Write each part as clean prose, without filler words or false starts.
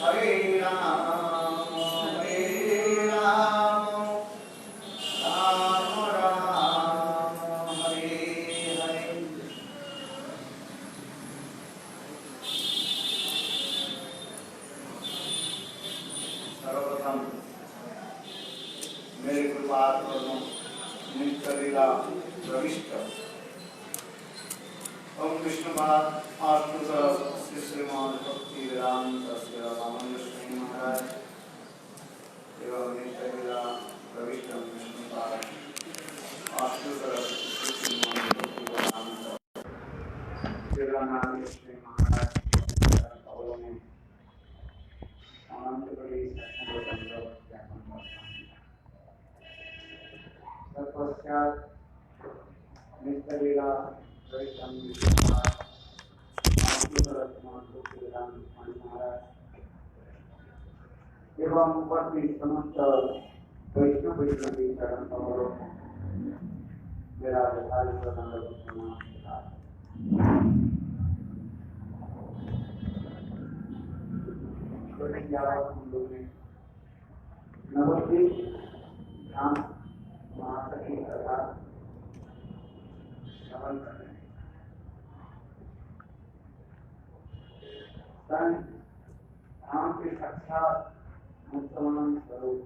Hare Ram, Hare Ram, Ram Ram, Hare Hare. सर्वप्रथम मेरे कृपाल नित्य लीला प्रविष्ट ओम विष्णुपाद आष्टुत श्री श्रीमान भक्ति वेदांत रामानुज स्वामी महाराज एवं नित्य लीला प्रविष्ट विष्णुपाद आष्टुत श्री श्रीमान भक्ति वेदांत रामानुज स्वामी महाराज अवलोकन अनंत बड़ी तत्पश्चात नित्य लीला एवं उपस्थित समस्त वैष्णव वैष्णवी चरण कमलों मेरा यथार्थ प्रणाम नवद्वीप धाम महासखी कथा श्रवण करने धाम के साक्षात मुक्तमान स्वरूप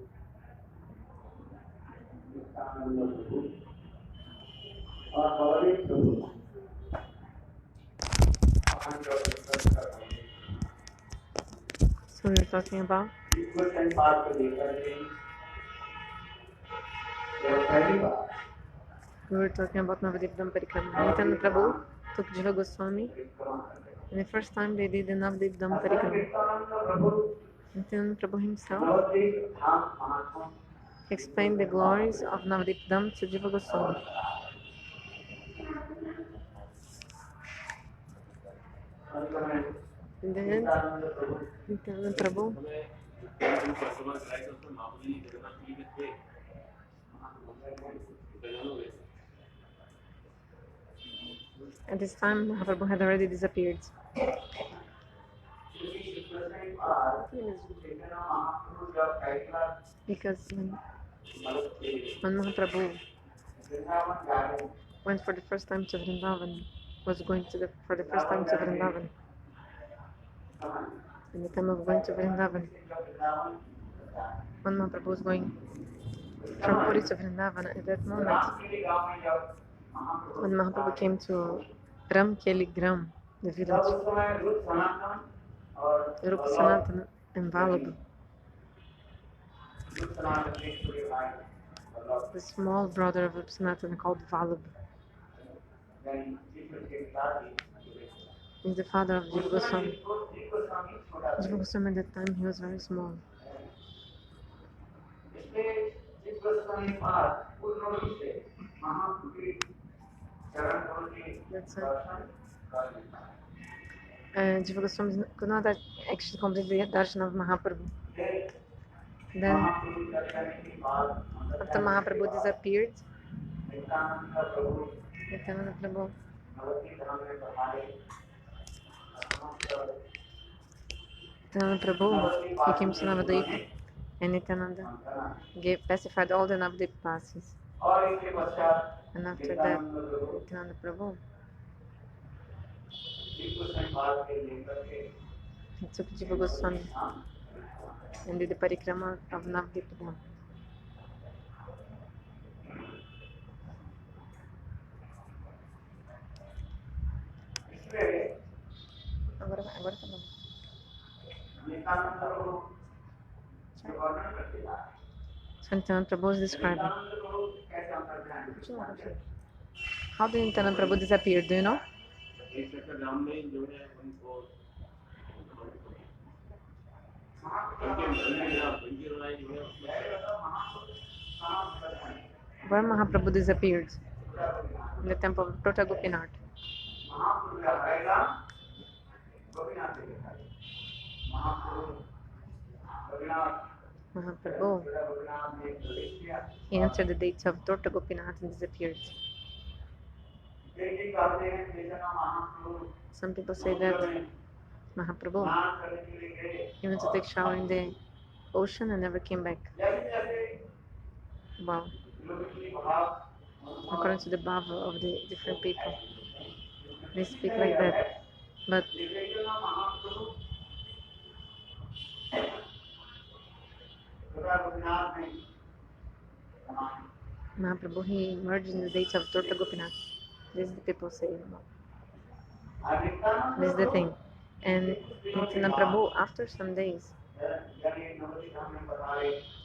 और गौरी स्वरूप So you're talking about? We were talking about Navadip Parikrama. Nityananda Prabhu took Jiva Goswami, and the first time they did the Navadip Parikrama, Nityananda Prabhu himself explained the glories of Navadip Dham to Jiva Goswami. In the end, Nityananda Prabhu at this time, Mahaprabhu had already disappeared. Because when Mahaprabhu went for the first time to Vrindavan, was going for the first time to Vrindavan, in the time of going to Vrindavan, when Mahaprabhu was going from Puri to Vrindavan, at that moment, when Mahaprabhu came to Ramkeli Gram, the village, Rup Sanatan and Vallabh, the small brother of Rup Sanatan called Vallabh, is the father of Jiva Goswami. Jiva Goswami at that time, he was very small. That's it. Jiva Goswami could not actually complete the darshan of Mahaprabhu. Then, after Mahaprabhu disappeared, Nityananda Prabhu he came to Navadvip, and Nityananda pacified all the Navadvip passes. And after that, Nityananda Prabhu he took Jiva Goswami and did the parikrama of Navadvip Dham. Agora tá bom. So Nityananda Prabhu is describing. How did Nityananda Prabhu disappear? Do you know? Where Mahaprabhu disappeared? In the temple of Tota Gopinath. Mahaprabhu, he entered the gates of Tota Gopinath and disappeared. Some people say that Mahaprabhu, He went to take shower in the ocean and never came back. Wow. According to the bhava of the different people, they speak like that. But Mahaprabhu, he emerged in the dates of Torta Gopinath. This is the people say. This is the thing. And Nityananda Prabhu, after some days,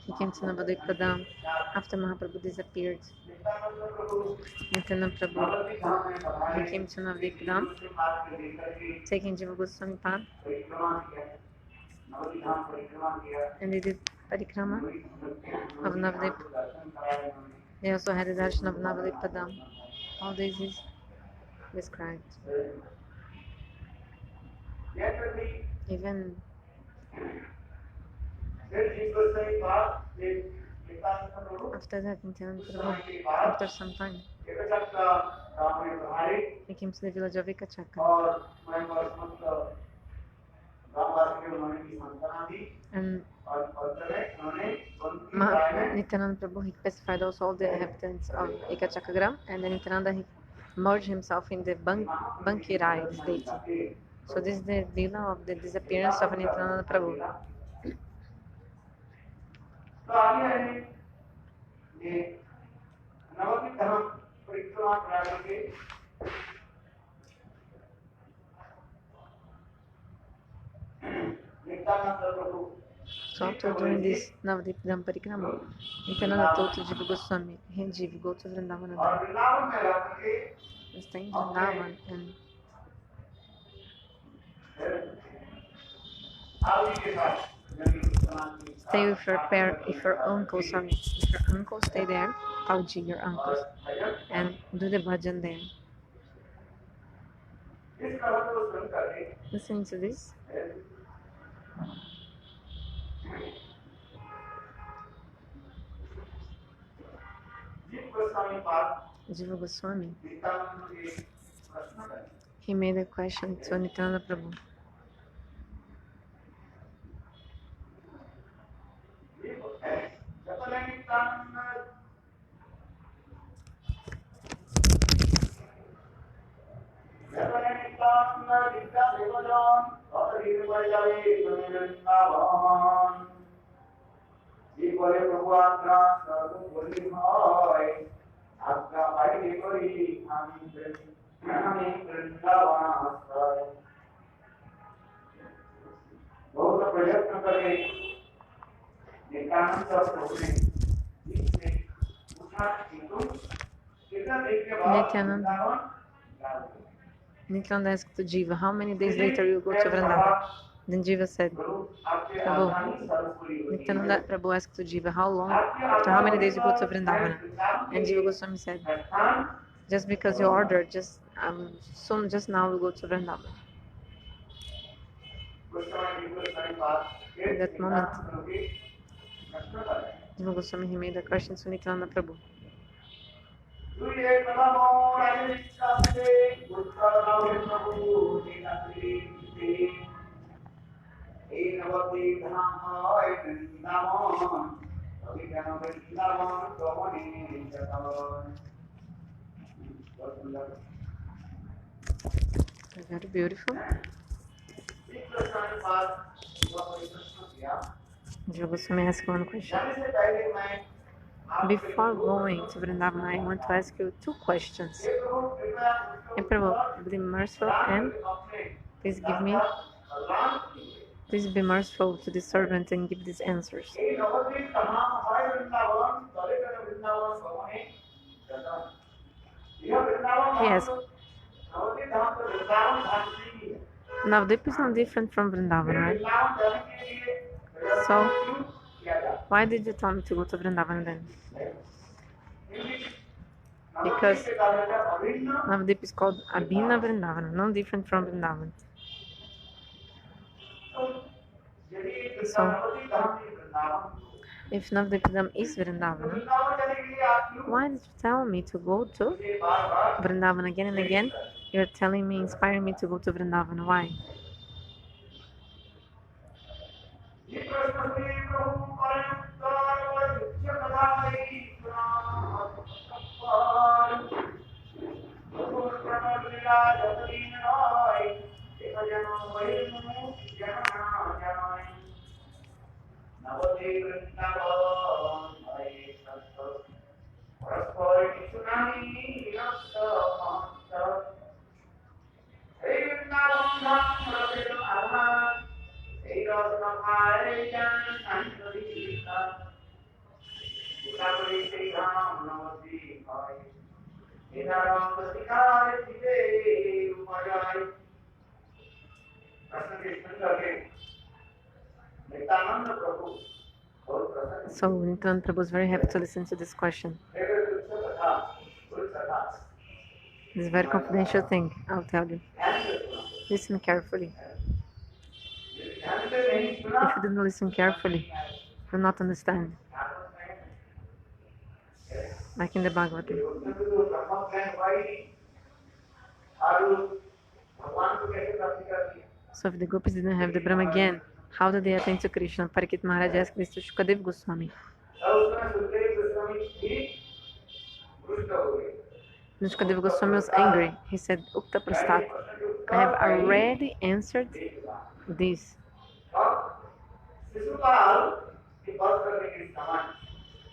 he came to Navadvip Padam after Mahaprabhu disappeared. Nityananda Prabhu, he came to Navadvip Padam, taking Jiva Goswami Pad, and they did parikrama of Navadvip. They also had a darshan of Navadvip Padam. All this is described. Even after that, Nityananda Prabhu, after some time, he came to the village of Ekachaka. And Nityananda Prabhu, he pacified also all the inhabitants of Ekachakagram, and then Nityananda, he merged himself in the Bankirai, this deity. So this is the Lila of the disappearance of Nityananda Prabhu. So after doing this Navadvip Dham Parikrama, Nityananda told to Jiva Goswami, "Hey Jiva, go to Vrindavana now. Stay in Vrindavan and stay with your uncle, sorry, if your uncle stay there, Tauji, your uncles, and do the bhajan there." Listening to this, Jiva Goswami, he made a question to Nityananda Prabhu. Nityananda asked to Jiva, "How many days later you go to Vrindavan?" Then Jiva said, "Prabhu." Nityananda Prabhu asked to Jiva, after how many days you go to Vrindavan?" And Jiva Goswami said, "Just because you ordered, just now we go to Vrindavan." At that moment, Jiva Goswami, he made a question to Nityananda Prabhu. Very beautiful. Jiva Goswami asked one question. Before going to Vrindavan, I want to ask you two questions. And Prabhu, be merciful and please be merciful to the servant and give these answers. Yes. Navadvip is not different from Vrindavan, right? So, why did you tell me to go to Vrindavan then? Because Navadvip is called Abhina Vrindavana, no different from Vrindavan. So, if Navadvip is Vrindavana, why did you tell me to go to Vrindavan again and again? You're telling me, inspiring me to go to Vrindavan. Why? So Nityananda Prabhu was very happy to listen to this question. It's a very confidential thing, I'll tell you. Listen carefully. If you don't listen carefully, you'll not understand. Like in the Bhagavatam. So if the gopis didn't have the Brahma Gyan, how did they attain to Krishna? Parikit Maharaj asked this to Shukadev Goswami. Shukadev Goswami was angry. He said, Ukta Prastat, I have already answered this.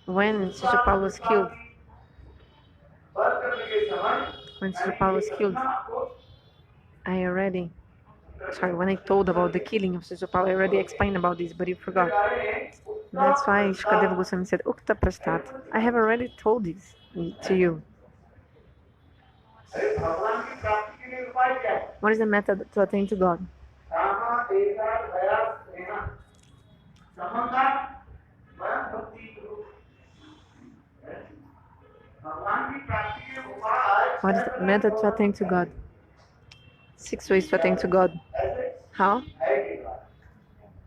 When Shishupal was killed, when I told about the killing of Shishupal, I already explained about this, but you forgot. That's why Shukadev Goswami said, Ukta Prastat, I have already told this to you. What is the method to attain to God? What is the method to attain to God? 6 ways to attain to God. How?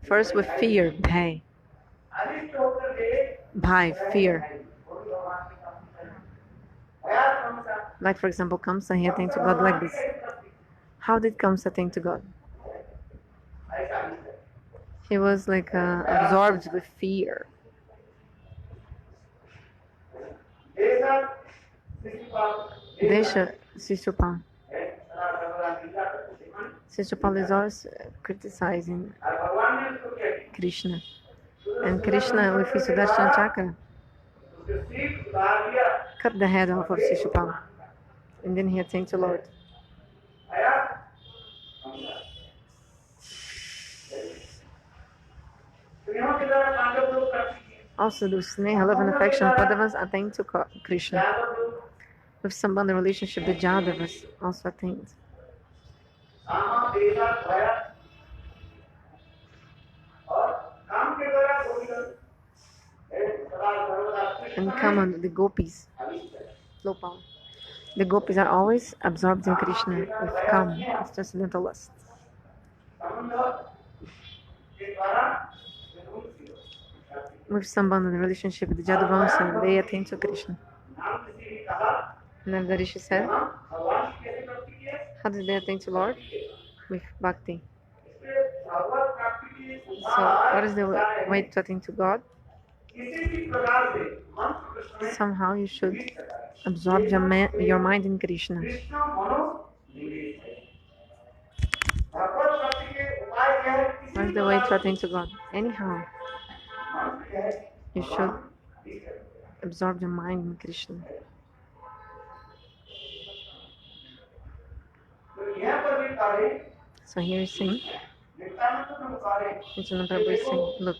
First with fear, bhai. Bhai, fear. Like for example, Kamsa, he attained to God like this. How did Kamsa attain to God? He was like absorbed with fear. Desha Shishupal. Shishupal is always criticizing Krishna. And Krishna, with his Sudarshan Chakra, cut the head off of Shishupal. And then he attained to Lord. Also, the Sneha, love and affection of Pandavas attained to Krishna. With Sambandha relationship, the Jadavas also attained. And Kama, the gopis, low power. The gopis are always absorbed in Krishna with Kama, with transcendental lust. With Sambandha, the relationship with the Jadavamsa, they attain to Krishna. And the Rishi said, how did they attain to Lord? With bhakti. So, what is the way to attain to God? Somehow you should absorb your mind in Krishna. What is the way to attain to God? Anyhow, you should absorb your mind in Krishna. So here he's saying, Nityananda Prabhu is saying, look,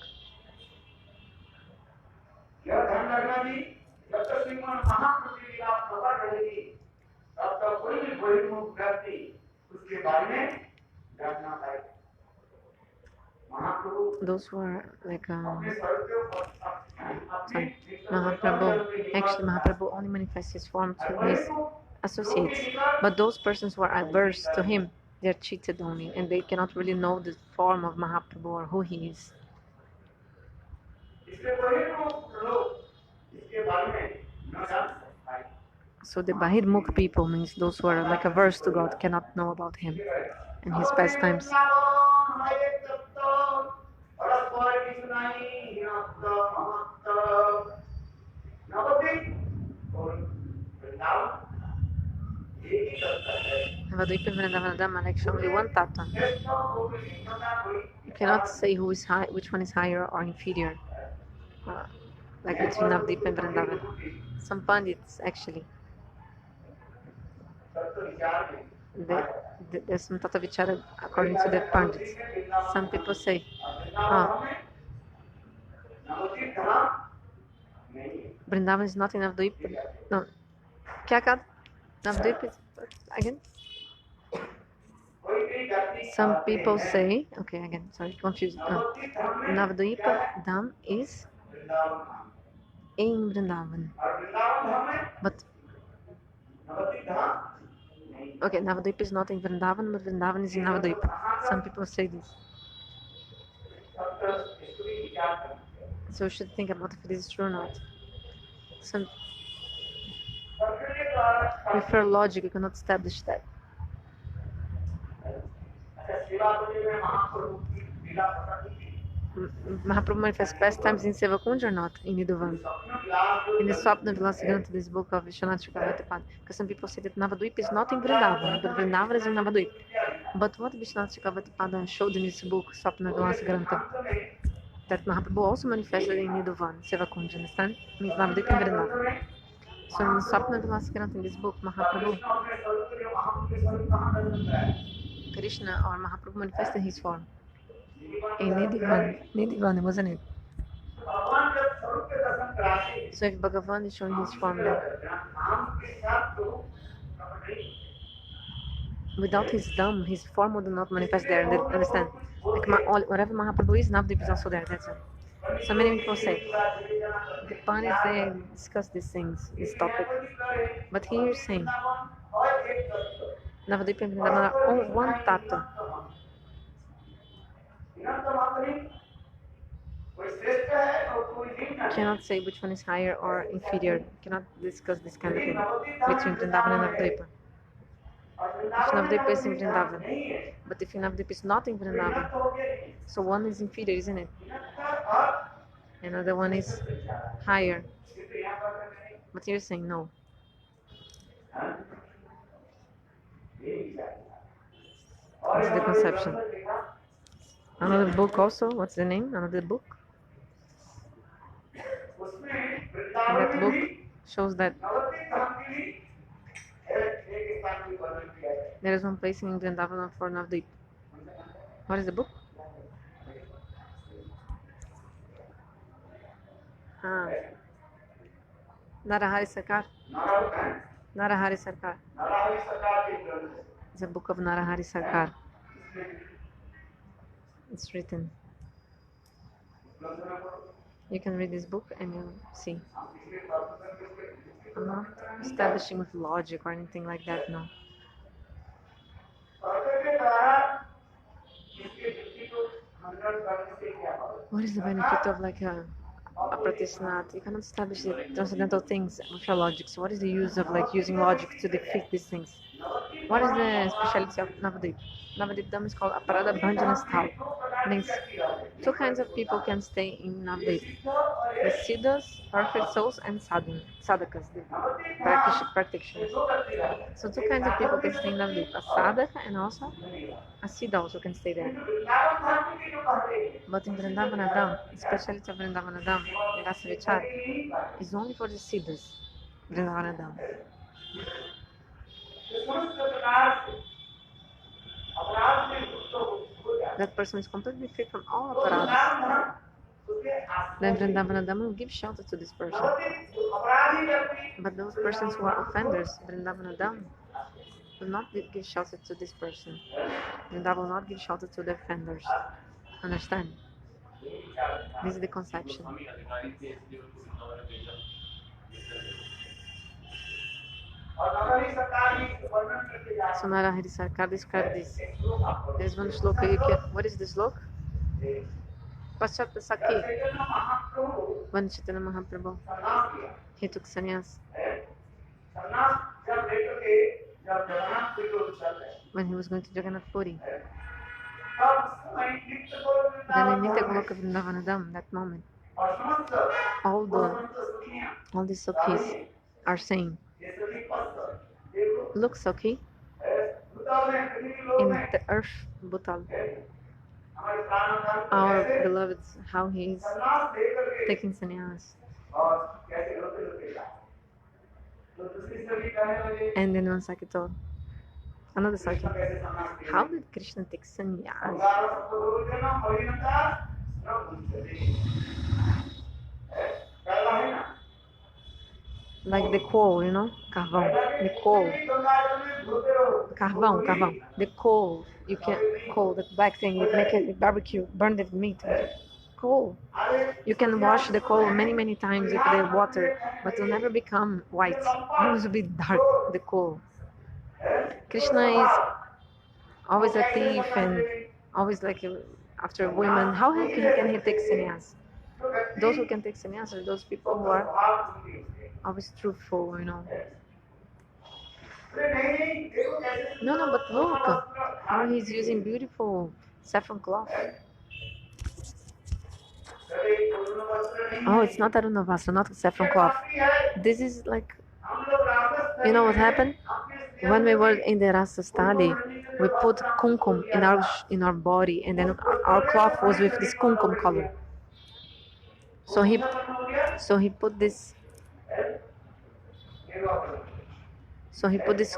those who are like Mahaprabhu only manifests his form to his associates, but those persons who are averse to him, they are cheated only, and they cannot really know the form of Mahaprabhu or who he is. So the Bahirmukh people means those who are like averse to God, cannot know about him and his pastimes. Navadvipa Vrindavana Dhama, like only one tattva. You cannot say who is high, which one is higher or inferior. like between Navadvip and Vrindavan. Some Pandits actually. They, there's some Tata Vichara according to the Pandits. Some people say, Vrindavan is not in Navadvip. No. Kya kaha? Navadvip is again. Some people say, okay, again, sorry, confused. Navadvipa Dham is in Vrindavan. But, okay, Navadvipa is not in Vrindavan, but Vrindavan is in Navadvipa. Some people say this. So we should think about if it is true or not. Some, with her logic, you cannot establish that. Mahaprabhu manifests pastimes in Sevakunj or not? In Niduvan? In the Swapna Vilasagrantha, this book of Vishwanath Chakravarti. Because some people say that Navadvip is not in Vrindavan, but Vrindavan is in Navadvip. But what Vishwanath Chakravarti showed in this book, Swapna Vilasagrantha, that Mahaprabhu also manifested in Niduvan, Sevakunj, understand? Means Navadvip and Vrindavan. So in Swapna Vilasagrantha, in this book, Mahaprabhu, Krishna or Mahaprabhu manifested his form in Nidivan, wasn't it? So if Bhagavan is showing his form there, without his dham, his form would not manifest there. Understand? Like whatever Mahaprabhu is, Navdeep is also there. That's it. So many people say the Pandits they discuss these things, this topic, but here you're saying Navadvip and Vrindavan are all one tattva. Cannot say which one is higher or inferior. Cannot discuss this kind of thing between Vrindavan and Navadvipa. If Navadvipa is in Vrindavan, but if Navadvipa is not in Vrindavan, so one is inferior, isn't it? Another one is higher. But you're saying no. What's the conception? Another book also. What's the name? Another book. And that book shows that there is one place in Vrindavan for Navadvip. What is the book? Narahari Sarkar. Narahari Sarkar. It's a book of Narahari Sarkar. It's written. You can read this book and you'll see. I'm not establishing with logic or anything like that, no. What is the benefit of like a pratisnat? You cannot establish the transcendental things with your logic. So what is the use of like using logic to defeat these things? What is the speciality of Navadvip? Navadvip Dham is called Aparada Bhanjana Sthal. Means two kinds of people can stay in Navadvip. The Siddhas, perfect souls, and sadhakas, the practitioners. So two kinds of people can stay in Navadvip. A sadhaka and also a siddha also can stay there. But in Vrindavanadam, especially to Vrindavanadam, the Rasa Vichar, is only for the siddhas. Vrindavanadam. That person is completely free from all aparadas. Then Vrindavanadam will give shelter to this person. But those persons who are offenders, Vrindavanadam will not give shelter to this person. Vrindavan will not give shelter to the offenders. Understand? This is the conception. So Narahari Sarkar described this. There's one shloka. What is this shloka? Paschat Sakhi. When Chaitanya Mahaprabhu, he took sannyas. When he was going to Jagannath Puri. Then in Nitya Goloka Vrindavanadam, that moment, all the Sakhis are saying, look Sakhi, in the earth Bhutal, our beloved, how he's taking sannyas. And then one Saki told another Saki, how did Krishna take sannyas? Like the coal, you know, carvão, the coal. Carvão, the coal. You can coal, the black thing. You make it barbecue, burn the meat. Coal. You can wash the coal many times with the water, but it'll never become white. It always will be dark. The coal. Krishna is always a thief and always like after women. How can he take sannyas? Those who can take sannyas are those people who are always truthful, you know. No, but look how he's using beautiful saffron cloth. Oh, it's not Arunavastra, not saffron cloth. This is like, you know what happened? When we were in the Rasa study, we put kumkum in our body, and then our cloth was with this kumkum color. So he put this. So he put this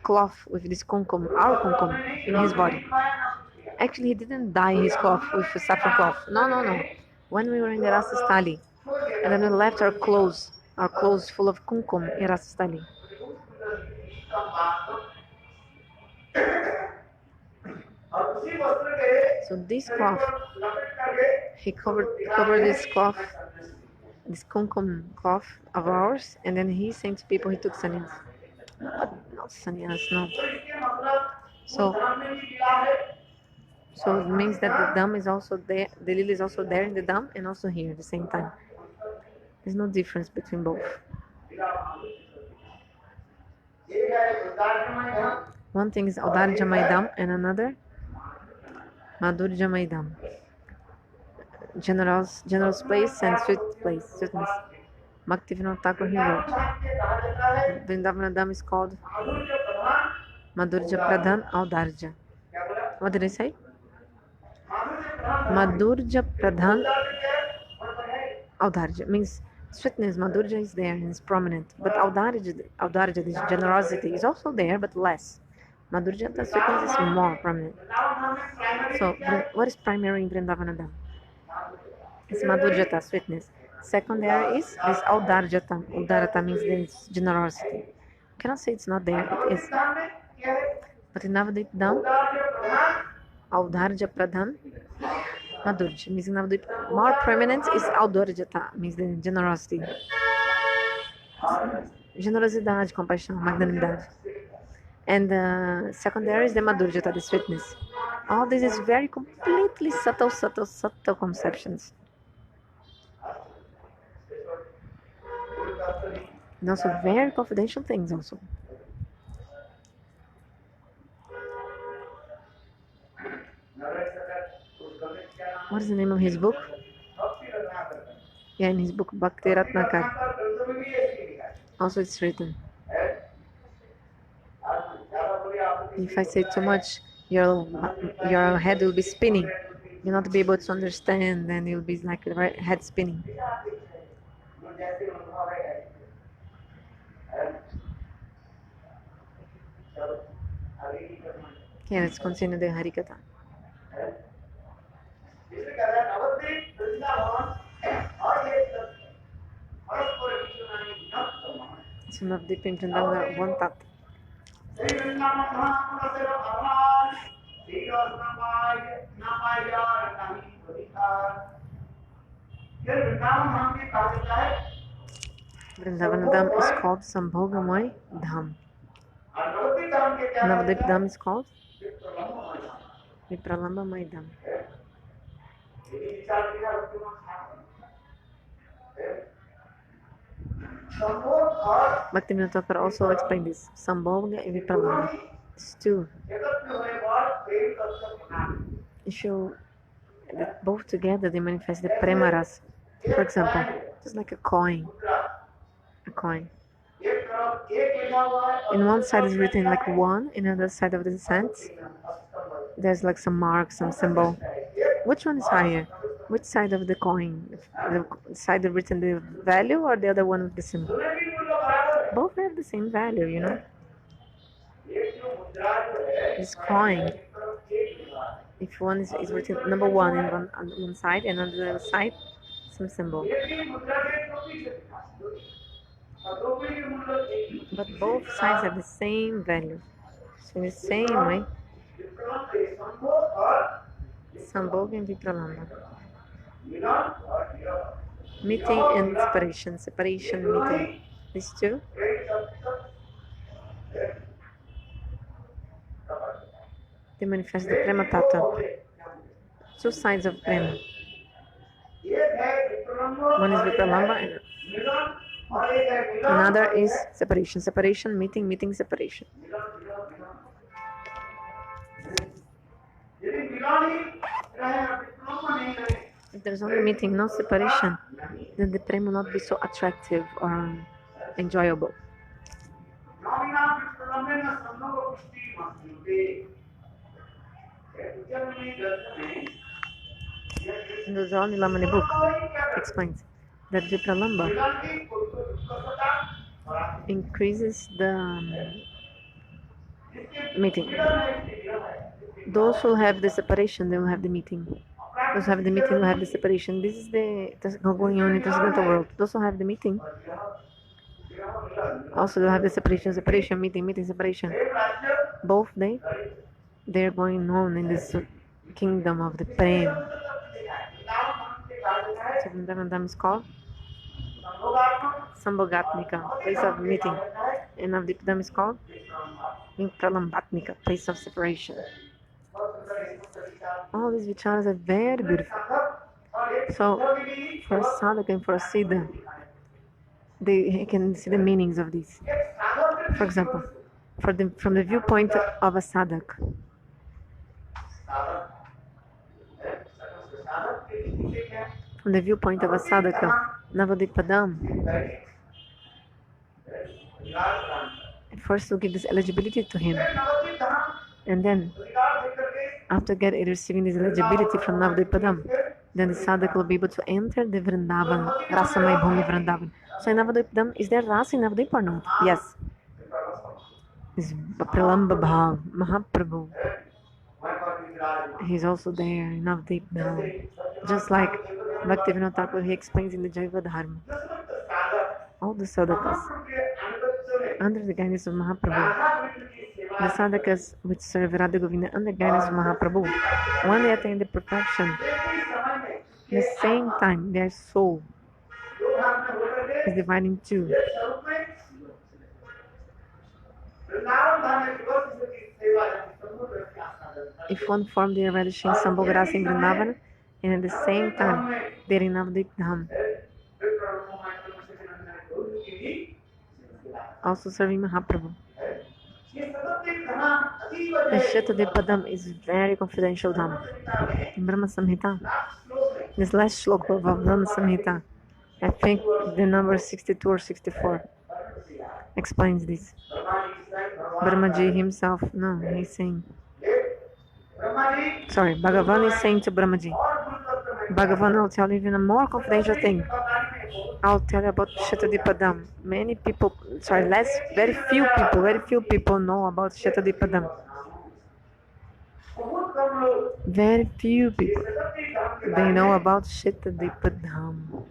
cloth with this kumkum, our kumkum, in his body. Actually, he didn't dye his cloth with saffron cloth. No. When we were in the Rasa study, and then we left our clothes full of kumkum in Rasa study. So this cloth, he covered this cloth, this kumkum cloth of ours, and then he saying to people he took sannyas. But not sannyas, no. So it means that the dham is also there, the lily is also there in the dham and also here at the same time. There's no difference between both. One thing is Audarja Maidam and another Madhurja Maidam. Generous place and sweetness. Bhaktivinoda Thakur he wrote. Vrindavana Dham is called Madhurja Pradhan Audarja. What did I say? Madhurja Pradhan Audarja means sweetness. Madhurja is there and is prominent, but Audarja, this generosity, is also there but less. Madhurja, the sweetness is more prominent. So, what is primary in Vrindavana Dham? It's Madhurjata, sweetness. Secondary is this Audarjata. Audarjata means this generosity. You cannot say it's not there, it is. But in Navadvip Dham, Audarja Pradhan, Madhurja means in Navadvip, more prominent is Audarjata, means the generosity. Generosidade, compaixão, magnanimidade. And the secondary is the Madhurjata, the sweetness. All this is very completely subtle conceptions. And also very confidential things also. What is the name of his book? Yeah, in his book Bhakti Ratnakar. Also it's written. If I say too much, your head will be spinning. You'll not be able to understand, and you'll be like head spinning. Okay, let's continue the Harikatha. So Navadvip in Vrindavan one tat. Vrindavan Dham is called Sambhogamay Dham. Navadvip Dham is called Vipralambamay Dham. Bhaktivinoda Thakur also explained this. Sambhoga and Vipralambha. These two. You show that both together they manifest the premaras. For example, just like a coin. In one side is written like one, in the other side of the cent, there's like some mark, some symbol. Which one is higher? Which side of the coin? The side that written the value or the other one with the symbol? Both have the same value, you know. This coin, if one is written number one on one side and on the other side some symbol. But both sides have the same value. So in the same way, Sambhog and Vipralamba. Meeting and separation. Separation, meeting. These two. They manifest the Prema Tattva. Two sides of Prema. One is Vipralamba and another is separation. Separation, meeting, meeting, separation. If there's only meeting, no separation, then the prema will not be so attractive or enjoyable. And the Zalani Lamani book explains that Vipralamba increases the meeting. Those who have the separation, they will have the meeting. Those who have the meeting will have the separation. This is the going on in transcendental world. Those who have the meeting also they'll have the separation, separation, meeting, meeting, separation. Both they're going on in this kingdom of the Prem. So Vrindavan is called Sambhogatmika, place of meeting, and Navadvipdam is called Pralambatmika, place of separation. All these vicharas are very beautiful. So for a sadhaka and for a siddha, they can see the meanings of these. For example, from the viewpoint of a sadhak, from the viewpoint of a sadhaka, Navadvipadam, at first will give this eligibility to him, and then after receiving this eligibility from Navadvipadam, then the sadhak will be able to enter the Vrindavan, Rasamai Bhumi Vrindavan. So in Navadvipadam, is there Rasa in Navadvip or not? Yes. Is Pralamba Bhav, Mahaprabhu. He's also there in Navadvip, just like Bhaktivinoda Thakur, he explains in the Jaiva Dharma. All the sadhakas, under the guidance of Mahaprabhu, the sadhakas which serve Radha Govinda under the guidance of Mahaprabhu, when they attain the perfection, at the same time their soul is divided in two. If one form they are relishing Sambhogarasa in Vrindavan, and at the same time they are in Navadvip Dham, also serving Mahaprabhu. The Shatadvipadam is very confidential Dham. In Brahma Samhita, this last shloka of Brahma Samhita, I think the number 62 or 64, explains this. Brahmaji himself, no, he's saying, sorry, Bhagavan is saying to Brahmaji, Bhagavan, I'll tell you even a more confidential thing. I'll tell you about Shatadipadam. Many people, very few people know about Shatadipadam. Very few people, they know about Shatadipadam.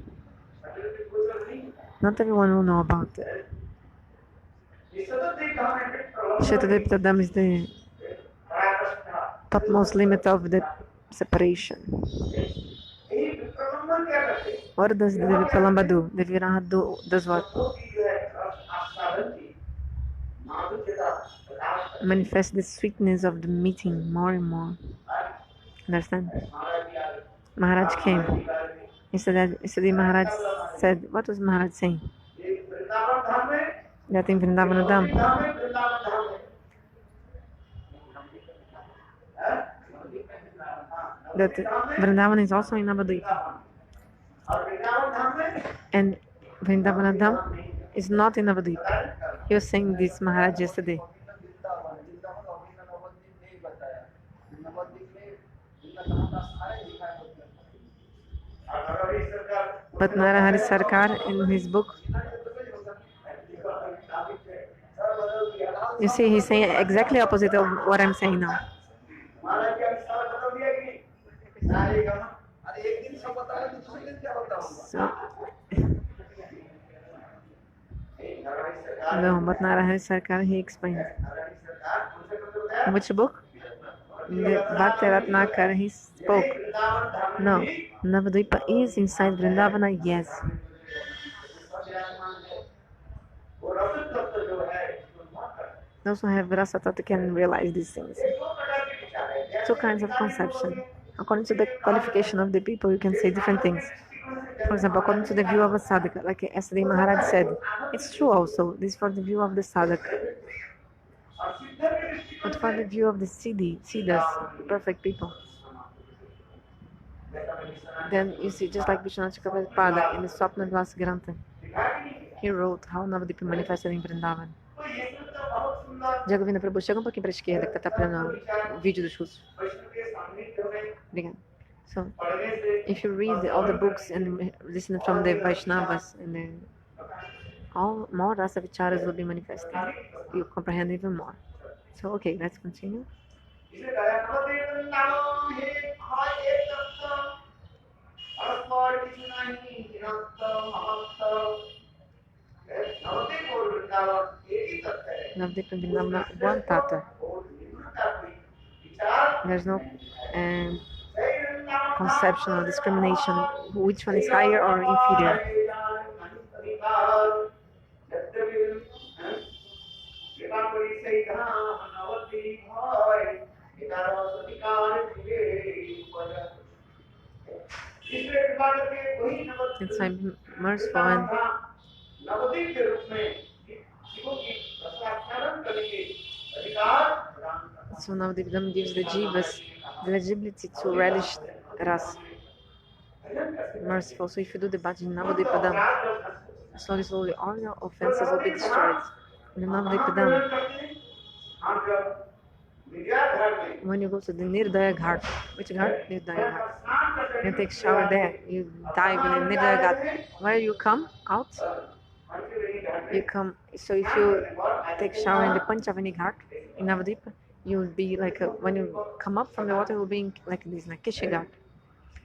Not everyone will know about it. Shatadipadam is the topmost limit of the separation. What does the Vipralamba do? The Viraha does what? Manifest the sweetness of the meeting more and more. Understand? Maharaj came. Yesterday Maharaj said, what was Maharaj saying? That in Vrindavan Dham, that Vrindavan is also in Navadvip. And Vrindavan Dham is not in Navadvip. He was saying this Maharaj yesterday. But Narahari Sarkar, in his book, you see, he's saying exactly opposite of what I'm saying now. So, no, but Narahari Sarkar, he explains. Which book? The Bhakti Ratnakar, he spoke. No, Navadvipa is inside Vrindavana, yes. Those who have Rasa Tattva can realize these things. Two kinds of conception. According to the qualification of the people, you can say different things. For example, according to the view of a sadhaka, like yesterday Maharaj said, it's true also, this is for the view of the sadhaka. But for the view of the siddhas, perfect people, then you see, just like Vishwanath Chakravarti in the Swapna Dvas Grantha, he wrote how Navadvipa manifested in Vrindavan. Jagovina Prabhu, chega um pouquinho para a esquerda, que tá atrapalhando o vídeo dos russos. Obrigada. So, if you read all the books and listen from the Vaishnavas, and then all more rasa vicharas will be manifested. You comprehend even more. So, okay, let's continue. Navadvipa and Vrindavan, one tata. There's no conception or discrimination, which one is higher or inferior. It's like merciful and so now the Vidam gives the jivas the legibility to relish ras. Merciful. So if you do the bhajan Navadipadam, slowly all your offenses will be destroyed. In the Navadipadam, when you go to the Nirdaya Ghat, which Ghat? Nirdaya Ghat. You take shower there, you dive in the Nirdaya Ghat. Where you come out, you come. So if you take shower in the Panchavani Ghat in Navadvipa, you will be like when you come up from the water, you will be like this, like Kishi Ghat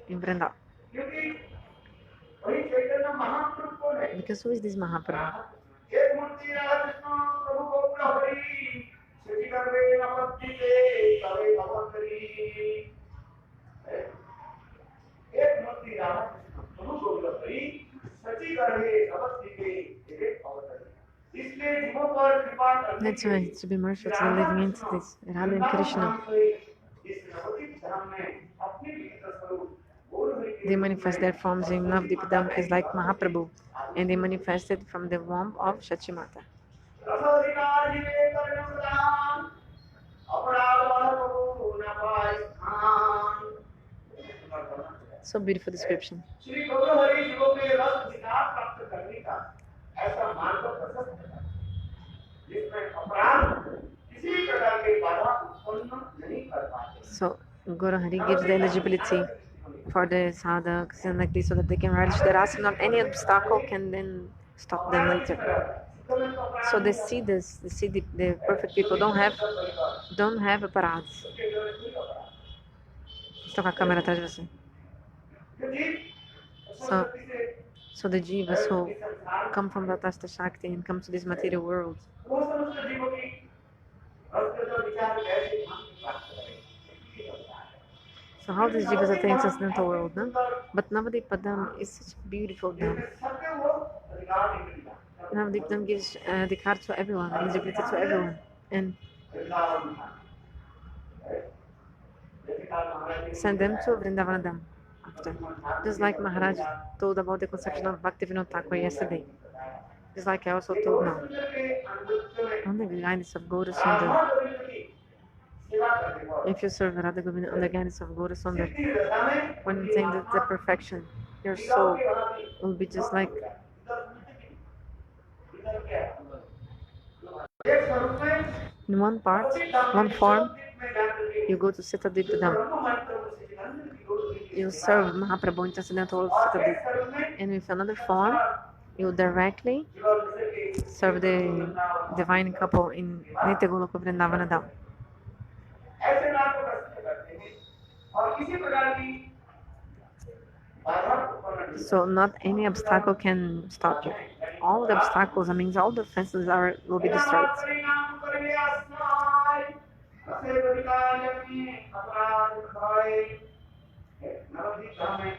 in Vrindavan. Because who is this Mahaprabhu? That's why to be merciful to the living entities, Radha and Krishna. They manifest their forms in Navadipadam is like Mahaprabhu, and they manifested from the womb of Shachimata. So beautiful description. So Guru Hari gives the eligibility for the sadhaks and like this so that they can relish the rasa. Not any obstacle can then stop them later. So the siddhas, the perfect people don't have aparados. Estou com a câmera atrás de você. So the jivas who come from the Tasta Shakti and come to this material world, so how these jivas attain transcendental world, no? But Navadipadam is such a beautiful dham. Navadipadam gives the card to everyone, eligibility to everyone, and send them to Vrindavan Dham after. Just like Maharaj told about the conception of Bhaktivinoda Thakur yesterday. Just like I also told now. On the guidance of Gaura Sundar. If you serve Radha Govinda on the guidance of Gaura Sundar, when you attain the perfection, your soul will be just like in one part, one form, you go to Sita Dipadam. you serve Mahaprabhu in transcendental citadel, and with another form, you directly serve the divine couple in Nitya Goloka Vrindavana Dham. ऐसे नाम को प्रश्न करते हैं और किसी प्रकार की बाधा उत्पन्न नहीं So not any obstacle can stop you. All the obstacles, that means all the fences will be destroyed. परिणाम करे अस्नाय रसे अधिकायनि अपराध खाए नवदीप धाम में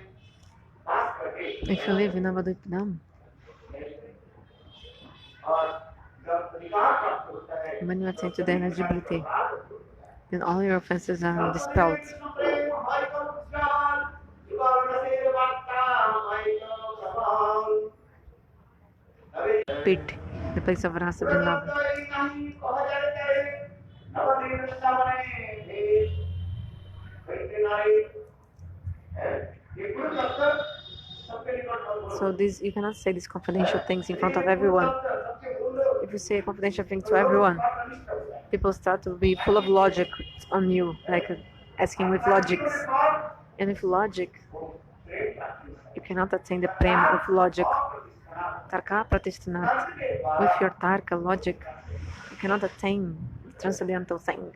वास करके If you live in Navadvip Dham, और जब अधिकार प्राप्त होता है when you attain to the eligibility, then all your offenses are dispelled. Pit, the place of Rasa Vrindavan. So this, you cannot say these confidential things in front of everyone. If you say a confidential thing to everyone, people start to be full of logic on you, like asking with logics. And with logic, you cannot attain the prema with logic. Tarka pratishthanat. With your tarka logic, you cannot attain transcendental thing.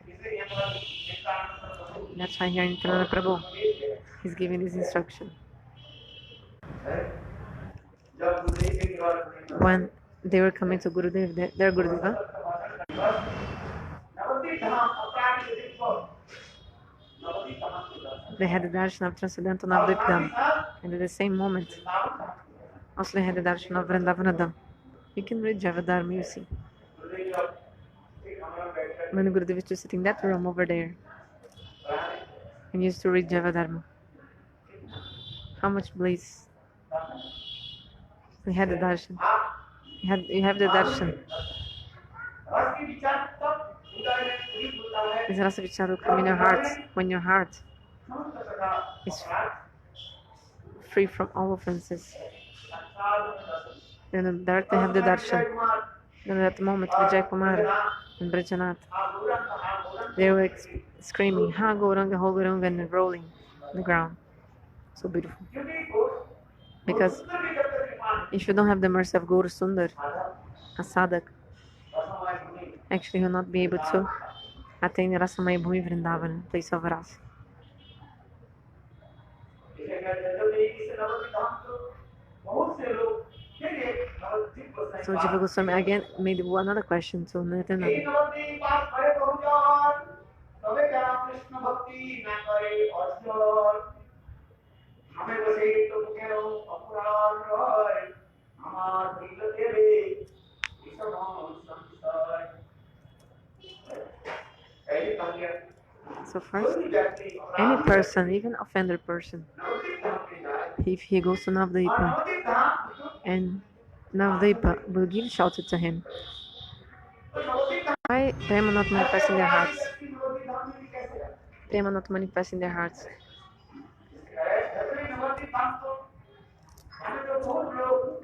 That's why here in Nityananda Prabhu, he's giving this instruction. When they were coming to Gurudev, their Gurudeva, they had the darshan of transcendental Navadvip Dham, and at the same moment, also they had the darshan of Vrindavana Dham. You can read Javadharma, you see. When the Gurudev used to sit in that room over there, and used to read Javadharma, how much bliss. We had the darshan. You have the darshan. This rasa vichar will come in your heart when your heart is free from all offenses. Then directly have the darshan. Then at that moment, Vijay Kumar and Brajanath, they were screaming, Ha Gauranga, Ho Gauranga, and rolling on the ground. So beautiful. Because if you don't have the mercy of Gaur Sundar, a sadhak, actually you will not be able to attain Rasamaya Bhumi Vrindavana, place of rasa. So Jiva Goswami again made another question to Nityananda. So first, any person, even offender person, if he goes to Navadvipa and Navadvipa will give shelter to him, why Prema not manifest in their hearts? Prema not manifest in their hearts.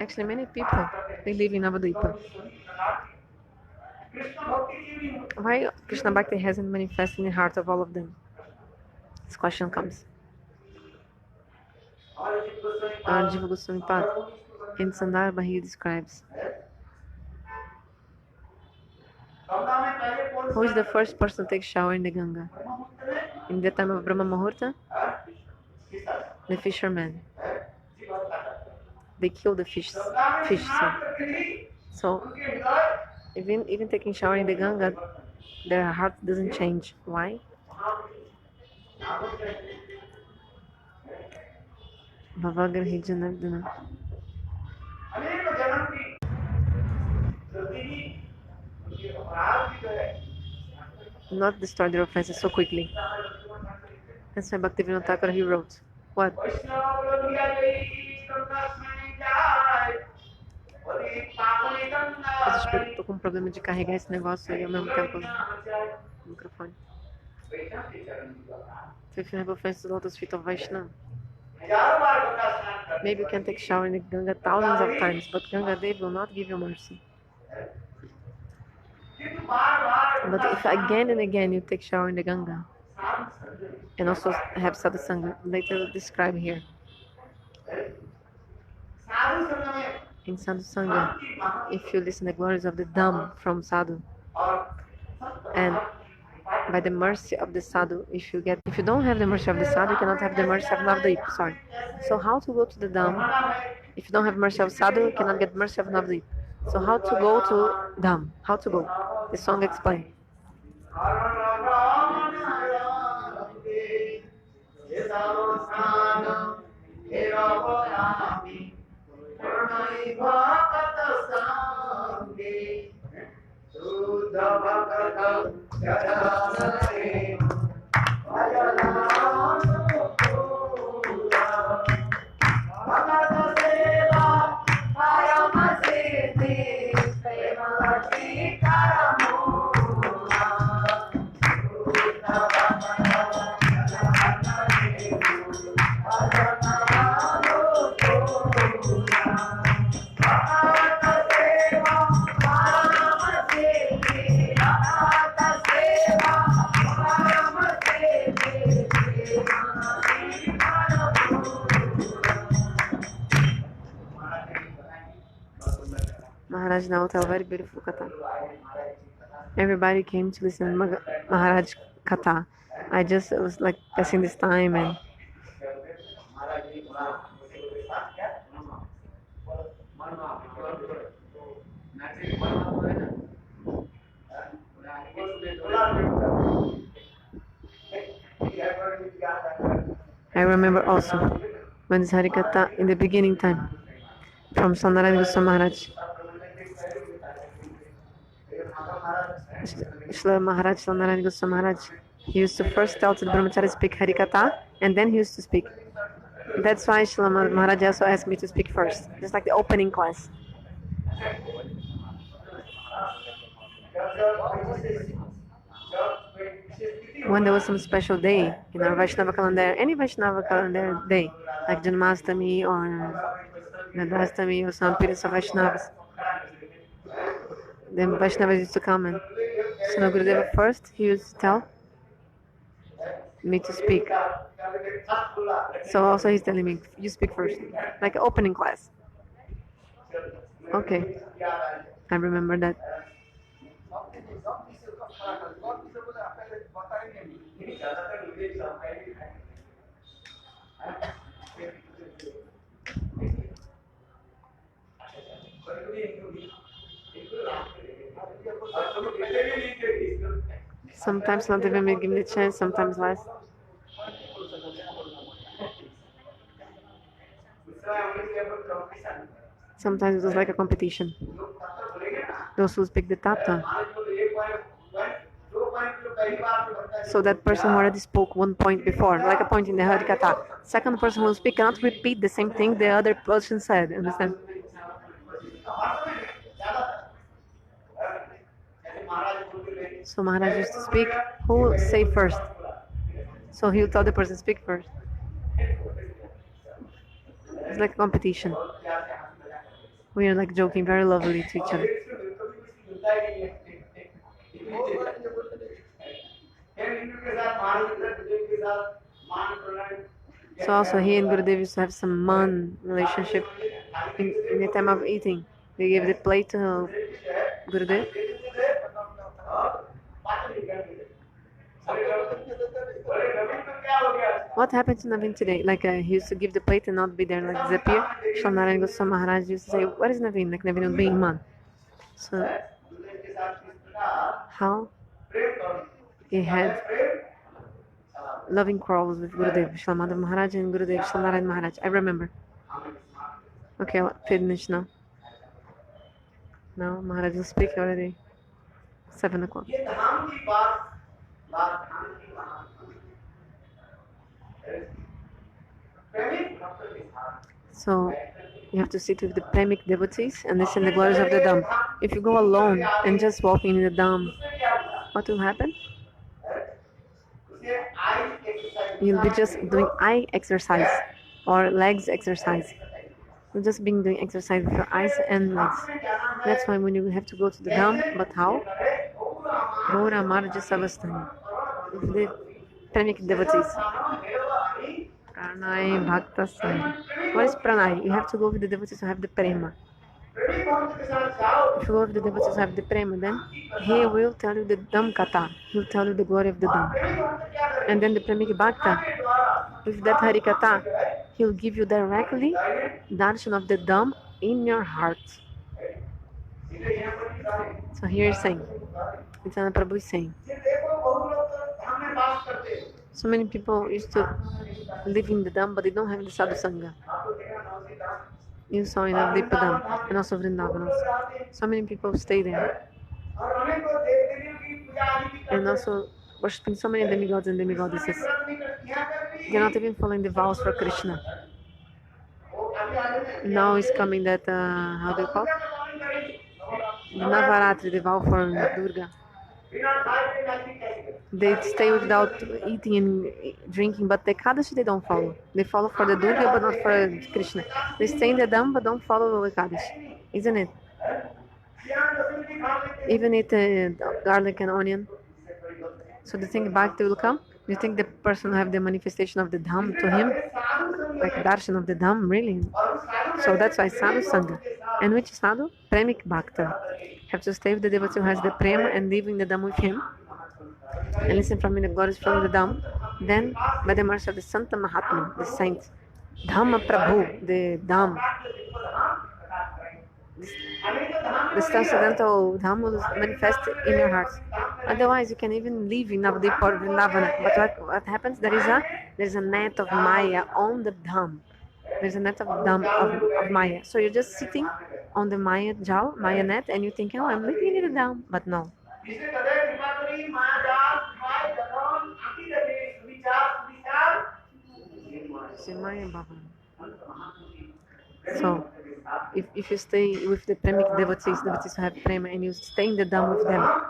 Actually, many people, they live in Navadvipa. Why Krishna Bhakti hasn't manifested in the hearts of all of them? This question comes. Jiva Goswami Pad in Sandarbha he describes, who is the first person to take shower in the Ganga? In the time of Brahma Muhurta? The fishermen. They kill the fish. So even taking shower in the Ganga, their heart doesn't change. Why? Bhavagrahi Janardana. Not destroy their offenses so quickly. That's why Bhaktivinoda Thakur he wrote, what? Eu tô com um problema de carregar esse negócio aí ao mesmo tempo no microfone. So if you have offenses to lotus feet of Vaishnava, maybe you can take shower in the Ganga thousands of times, but Ganga Dev will not give you mercy. But if again and again you take shower in the Ganga, and also have sadhu sangha. Later describe here. साधु संग में In sadhu sangha, if you listen the glories of the dham from sadhu, and by the mercy of the sadhu, if you don't have the mercy of the sadhu, you cannot have the mercy of Navdeep. Sorry. So how to go to the dham? If you don't have mercy of sadhu, you cannot get mercy of Navdeep. So how to go to dham? How to go? The song explains. Maharaj now tell very beautiful katha. Everybody came to listen to Maharaj katha. I just was like passing this time and I remember also when this Harikatha in the beginning time from Sandarana Goswami Maharaj. Shri Maharaj, Sandarana Goswami Maharaj, he used to first tell to the brahmachari speak Harikatha and then he used to speak. That's why Shri Maharaj also asked me to speak first, just like the opening class. When there was some special day in our Vaishnava calendar, any Vaishnava calendar day, like Janmastami or Nadastami or some periods of Vaishnavas, then Vaishnavas used to come and so Gurudeva first, he used to tell me to speak. So also he's telling me, you speak first, like an opening class. Okay, I remember that. Sometimes not even give me the chance, sometimes less. Sometimes it was like a competition. Those who speak the tapta. So that person who already spoke one point before, like a point in the Harikatha. Second person who will speak cannot repeat the same thing the other person said, understand? So Maharaj used to speak, who will say first? So he will tell the person speak first. It's like a competition. We are like joking very lovely to each other. So also he and Gurudev used to have some man relationship in the time of eating. They gave the plate to Gurudev. What happened to Naveen today? Like he used to give the plate and not be there, like disappear. Shanarayan Goswami Maharaj used to say, "What is Naveen?" Like Naveen would be in man. So how he had loving quarrels with Gurudev, Shalamadhav Maharaj and Gurudev Shanarayan Maharaj. I remember. Okay, I'll finish now. Now Maharaj will speak already. 7 o'clock. So you have to sit with the premic devotees and listen the glories of the Dham. If you go alone and just walking in the Dham, what will happen? You'll be just doing eye exercise or legs exercise. You'll just be doing exercise with your eyes and legs. That's why when you have to go to the Dham, but how? Gaura Marja Savastani. Premik devotees. Pranay Bhakta Sangha. What is pranay? You have to go with the devotees who have the prema. If you go with the devotees who have the prema, then he will tell you the Dham Katha. He will tell you the glory of the Dham. And then the Premik Bhakta, with that Hari Katha, he will give you directly darshan of the Dham in your heart. So here is saying, Nityananda Prabhu is saying, so many people used to live in the Dham, but they don't have the Sadhu Sangha. You saw in Abdipadam and also Vrindavan also. So many people stay there. And also worshipping so many demigods and demigoddesses. They're not even following the vows for Krishna. Now is coming that, how do you call it? The Navaratri, the vow for Durga. They stay without eating and drinking, but the Ekadashi they don't follow. They follow for the Durga, but not for Krishna. They stay in the Dham, but don't follow the Ekadashi. Isn't it? Even eat garlic and onion. So the thing Bhakti will come. You think the person will have the manifestation of the Dham to him? Like darshan of the Dham, really? So that's why Sadhu Sangha. And which Sadhu? Premik Bhakta. Have to stay with the devotee who has the prema and live in the Dham with him. And listen from the glories from the Dham. Then, by the mercy of the Santa Mahatma, the saint, Dhamma Prabhu, the Dham, this transcendental Dham will manifest in your heart. Otherwise, you can even live in Navadip or Vrindavana. But what happens? There's a net of Maya on the Dham. There's a net of Dham of Maya. So you're just sitting on the Maya Jal, Maya net, and you think, oh, I'm living in the Dham. But no. So, if you stay with the Premik devotees who have prema, and you stay in the Dham with them,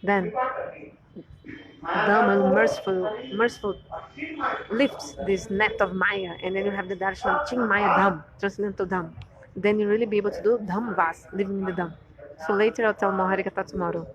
then Dham, merciful, lifts this net of Maya, and then you have the darshan of Ching Maya Dham, transcendental Dham. Then you really be able to do Dham Vas, living in the Dham. So later I'll tell more Harikatha tomorrow.